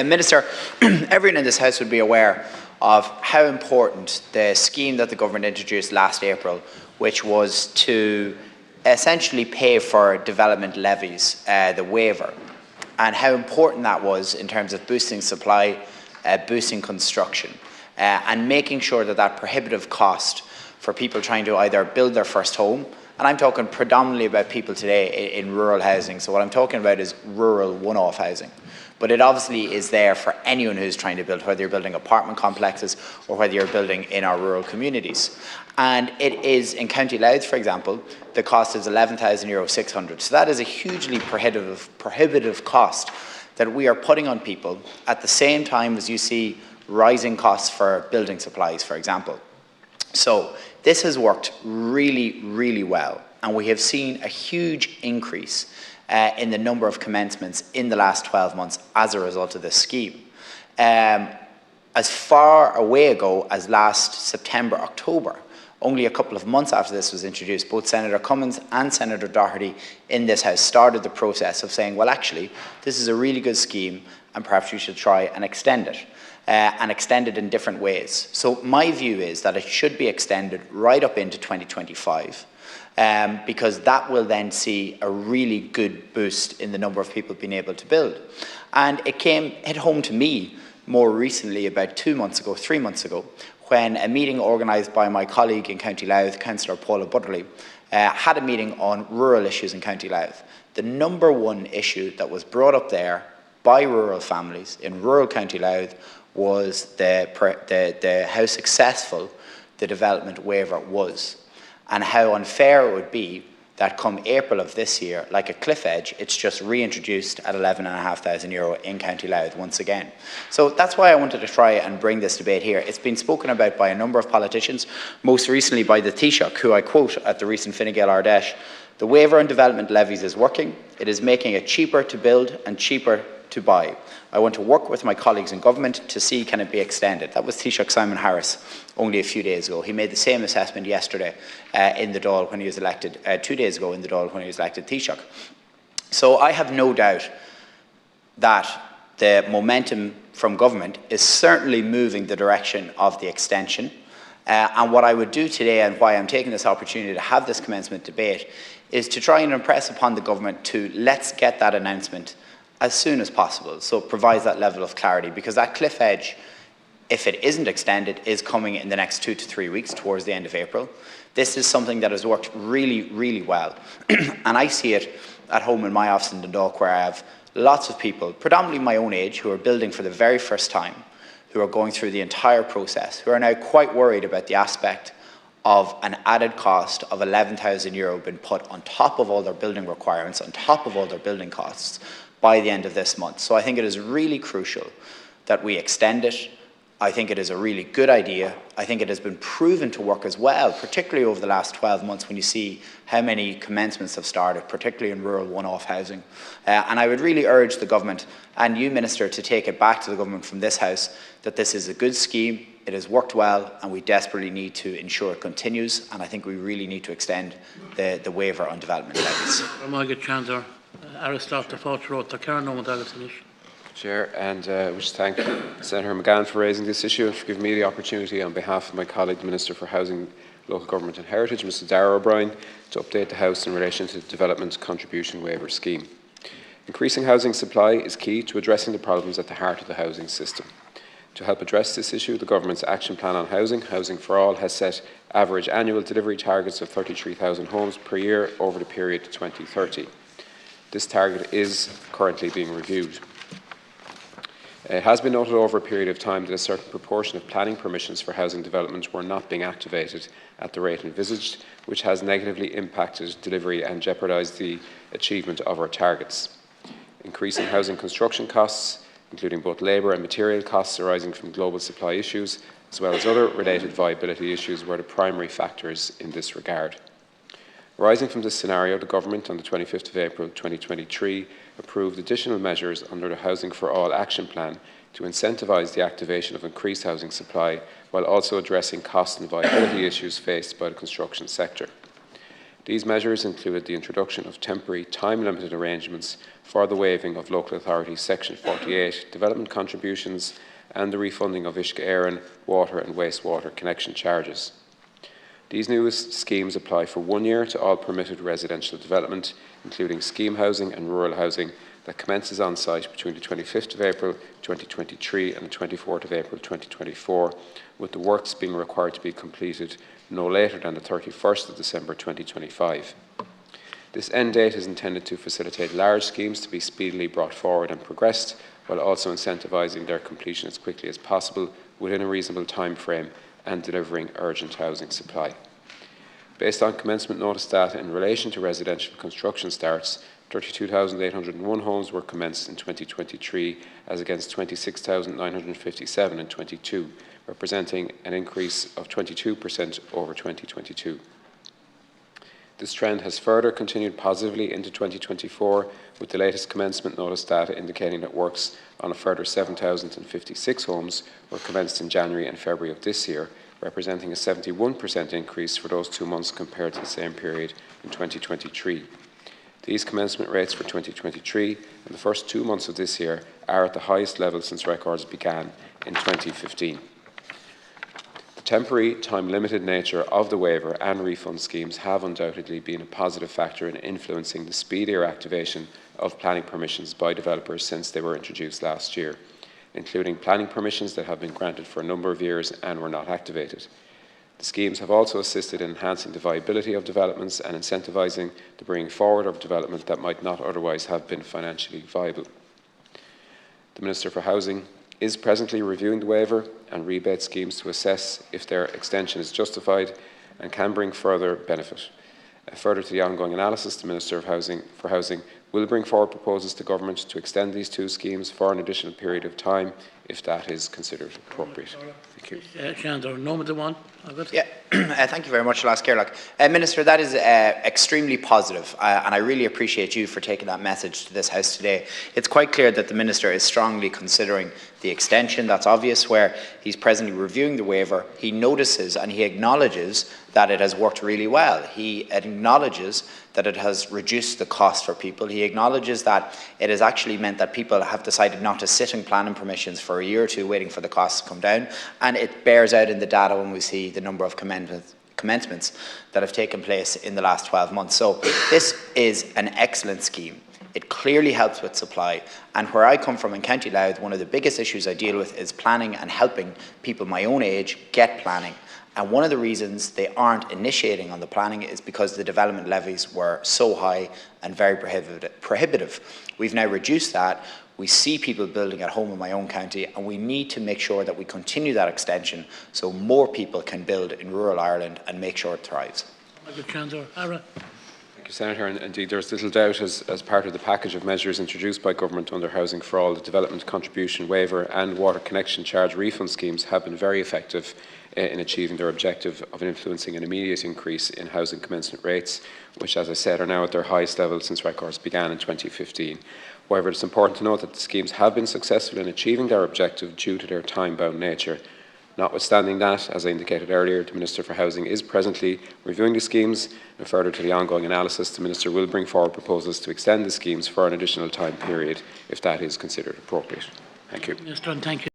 Minister, everyone in this House would be aware of how important the scheme that the government introduced last April, which was to essentially pay for development levies, the waiver, and how important that was in terms of boosting supply, boosting construction, and making sure that that prohibitive cost for people trying to either build their first home, and I'm talking predominantly about people today in rural housing, so what I'm talking about is rural one-off housing. But it obviously is there for anyone who's trying to build, whether you're building apartment complexes or whether you're building in our rural communities. And it is, in County Louth, for example, the cost is €11,600. So that is a hugely prohibitive cost that we are putting on people at the same time as you see rising costs for building supplies, for example. So this has worked really, really well. And we have seen a huge increase in the number of commencements in the last 12 months as a result of this scheme. As far away ago as last September, October, only a couple of months after this was introduced, both Senator Cummins and Senator Doherty in this House started the process of saying, well, actually, this is a really good scheme and perhaps we should try and extend it. And extend it in different ways. So my view is that it should be extended right up into 2025. Because that will then see a really good boost in the number of people being able to build. And it hit home to me more recently, about 3 months ago, when a meeting organised by my colleague in County Louth, Councillor Paula Butterley, had a meeting on rural issues in County Louth. The number one issue that was brought up there by rural families in rural County Louth was how successful the development waiver was, and how unfair it would be that come April of this year, like a cliff edge, it's just reintroduced at €11,500 in County Louth once again. So that's why I wanted to try and bring this debate here. It's been spoken about by a number of politicians, most recently by the Taoiseach, who I quote at the recent Fine Gael Ardèche, "The waiver on development levies is working. It is making it cheaper to build and cheaper to buy. I want to work with my colleagues in government to see can it be extended." That was Taoiseach Simon Harris only a few days ago. He made the same assessment yesterday in the Dáil when he was elected, 2 days ago in the Dáil when he was elected Taoiseach. So I have no doubt that the momentum from government is certainly moving the direction of the extension. And what I would do today, and why I'm taking this opportunity to have this commencement debate, is to try and impress upon the government to let's get that announcement as soon as possible, so it provides that level of clarity, because that cliff edge, if it isn't extended, is coming in the next 2 to 3 weeks towards the end of April. This is something that has worked really, really well. And I see it at home in my office in Dundalk, where I have lots of people, predominantly my own age, who are building for the very first time, who are going through the entire process, who are now quite worried about the aspect of an added cost of €11,000 being put on top of all their building requirements, on top of all their building costs, by the end of this month. So I think it is really crucial that we extend it. I think it is a really good idea. I think it has been proven to work as well, particularly over the last 12 months when you see how many commencements have started, particularly in rural one-off housing. And I would really urge the government and you, Minister, to take it back to the government from this House that this is a good scheme, it has worked well, and we desperately need to ensure it continues. And I think we really need to extend the waiver on development levies. Chair, and I wish to thank Senator McGahon for raising this issue and for giving me the opportunity on behalf of my colleague, the Minister for Housing, Local Government and Heritage, Mr Darragh O'Brien, to update the House in relation to the Development Contribution Waiver Scheme. Increasing housing supply is key to addressing the problems at the heart of the housing system. To help address this issue, the Government's Action Plan on Housing, Housing for All, has set average annual delivery targets of 33,000 homes per year over the period to 2030. This target is currently being reviewed. It has been noted over a period of time that a certain proportion of planning permissions for housing development were not being activated at the rate envisaged, which has negatively impacted delivery and jeopardised the achievement of our targets. Increasing housing construction costs, including both labour and material costs arising from global supply issues, as well as other related viability issues, were the primary factors in this regard. Arising from this scenario, the Government on the 25th of April 2023 approved additional measures under the Housing for All Action Plan to incentivise the activation of increased housing supply while also addressing cost and viability issues faced by the construction sector. These measures included the introduction of temporary time-limited arrangements for the waiving of Local Authority Section 48 development contributions and the refunding of Uisce Éireann water and wastewater connection charges. These newest schemes apply for 1 year to all permitted residential development, including scheme housing and rural housing, that commences on site between the 25th of April 2023 and the 24th of April 2024, with the works being required to be completed no later than the 31st of December 2025. This end date is intended to facilitate large schemes to be speedily brought forward and progressed, while also incentivising their completion as quickly as possible within a reasonable time frame and delivering urgent housing supply. Based on commencement notice data in relation to residential construction starts, 32,801 homes were commenced in 2023 as against 26,957 in 2022, representing an increase of 22% over 2022. This trend has further continued positively into 2024, with the latest commencement notice data indicating that works on a further 7,056 homes were commenced in January and February of this year, representing a 71% increase for those 2 months compared to the same period in 2023. These commencement rates for 2023 and the first 2 months of this year are at the highest level since records began in 2015. The temporary, time-limited nature of the waiver and refund schemes have undoubtedly been a positive factor in influencing the speedier activation of planning permissions by developers since they were introduced last year, including planning permissions that have been granted for a number of years and were not activated. The schemes have also assisted in enhancing the viability of developments and incentivising the bringing forward of development that might not otherwise have been financially viable. The Minister for Housing is presently reviewing the waiver and rebate schemes to assess if their extension is justified and can bring further benefit. Further to the ongoing analysis, the Minister for Housing will bring forward proposals to Government to extend these 2 schemes for an additional period of time if that is considered appropriate. Thank you. Thank you very much, Last Kerlock. Minister, that is extremely positive, and I really appreciate you for taking that message to this House today. It's quite clear that the Minister is strongly considering the extension. That's obvious, where he's presently reviewing the waiver. He notices and he acknowledges that it has worked really well. He acknowledges that it has reduced the cost for people. He acknowledges that it has actually meant that people have decided not to sit in planning permissions for a year or two waiting for the costs to come down, and it bears out in the data when we see the number of commencements that have taken place in the last 12 months. So this is an excellent scheme. It clearly helps with supply, and where I come from in County Louth, one of the biggest issues I deal with is planning and helping people my own age get planning. And one of the reasons they aren't initiating on the planning is because the development levies were so high and very prohibitive. We've now reduced that. We see people building at home in my own county, and we need to make sure that we continue that extension so more people can build in rural Ireland and make sure it thrives. Thank you, Senator. And indeed, there is little doubt, as part of the package of measures introduced by Government under Housing for All, the development contribution waiver and water connection charge refund schemes have been very effective in achieving their objective of influencing an immediate increase in housing commencement rates, which, as I said, are now at their highest level since records began in 2015. However, it's important to note that the schemes have been successful in achieving their objective due to their time-bound nature. Notwithstanding that, as I indicated earlier, the Minister for Housing is presently reviewing the schemes, and further to the ongoing analysis, the Minister will bring forward proposals to extend the schemes for an additional time period if that is considered appropriate. Thank you. Minister, thank you.